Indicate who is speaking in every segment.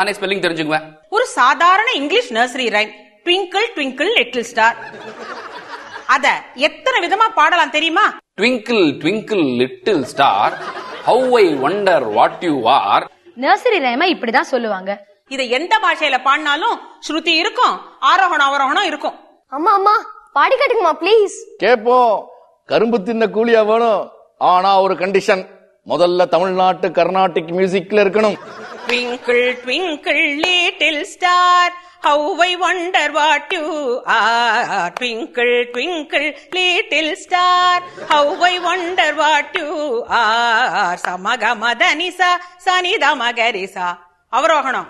Speaker 1: நானே ஸ்பெல்லிங் தெரிஞ்சுக்குவேன்.
Speaker 2: ஒரு சாதாரண English nursery rhyme twinkle twinkle little star. அத எத்தனை விதமா பாடலாம் தெரியுமா?
Speaker 1: Twinkle twinkle little star, how I wonder what you are.
Speaker 3: Nursery ரைமா இப்படிதான் சொல்லுவாங்க.
Speaker 2: இத எந்த பாஷையில பாடினாலும் ஸ்ருதி இருக்கும், ஆரோகணம் அவரோகணம் இருக்கும்.
Speaker 3: அம்மா அம்மா பாடி காட்டுங்கம்மா ப்ளீஸ்.
Speaker 4: கேப்போம். கரும்பு தின்ன கூலியா வேணும். ஆனா ஒரு கண்டிஷன், முதல்ல தமிழ்நாட்டு கர்நாடிக் மியூசிக்ல இருக்கணும்.
Speaker 2: Twinkle twinkle little star, how I wonder what you are. Twinkle twinkle little star, how I wonder what you are. Samaga madanisa sanida magarisa. அவரோகணம்.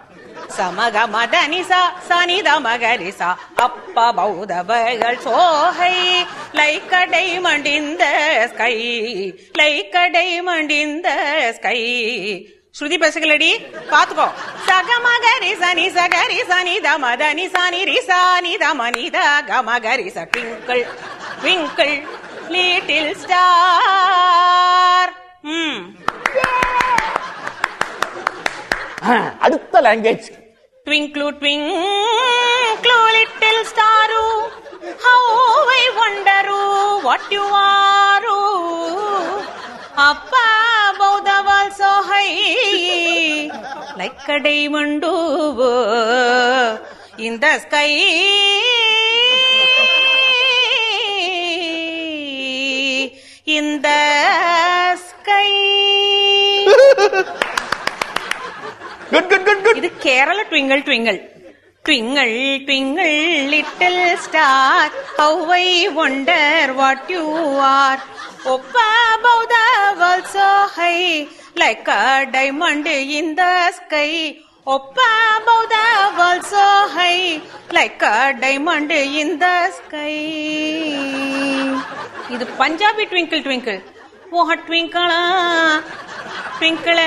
Speaker 2: சமக மதனிசா சனித மகரிசா. அப்பா பௌதவர்கள் Sohail like a diamond in the sky, like a diamond in the sky. ஸ்ருதி பேசுகளடி பாத்துக்கோ. சகமகரி சனி சகரி சனி தமதனி சனி ரிசானி தமனித கமகரி ச. Twinkle twinkle little star.
Speaker 4: அடுத்த language.
Speaker 2: Twinkle twinkle little star, how I wonder what you are. Up above the world so high, like a diamond in the sky. In the sky. இது Kerala twinkle twinkle. Twinkle twinkle little star, how I wonder what you are. Up above the world so high, like a diamond in the sky. Up above the world so high, like a diamond in the sky. இது Punjabi twinkle twinkle. ஓஹ ட்விங்கிளா twinkle,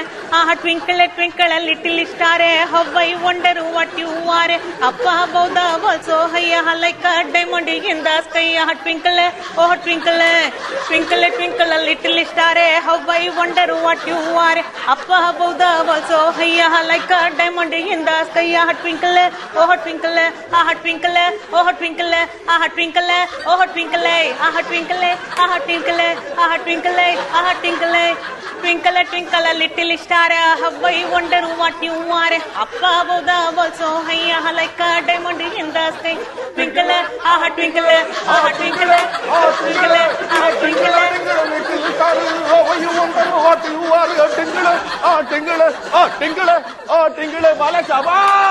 Speaker 2: twinkle, twinkle, little star, how I wonder what you are. Up above the world so high, like a diamond in the sky. Twinkle, twinkle, twinkle, twinkle, little star, how I wonder what you are. Up above the world so high, like a diamond in the sky. Twinkle, twinkle, twinkle, twinkle, twinkle, twinkle, twinkle, twinkle, twinkle, twinkle, twinkle, little star, how I wonder what you are. Up above the world so high, like a diamond in the sky. Twinkle, twinkle, twinkle, twinkle, twinkle,
Speaker 4: little star, how I wonder what you are. Tingle, tingle, tingle, tingle, bala shabaash.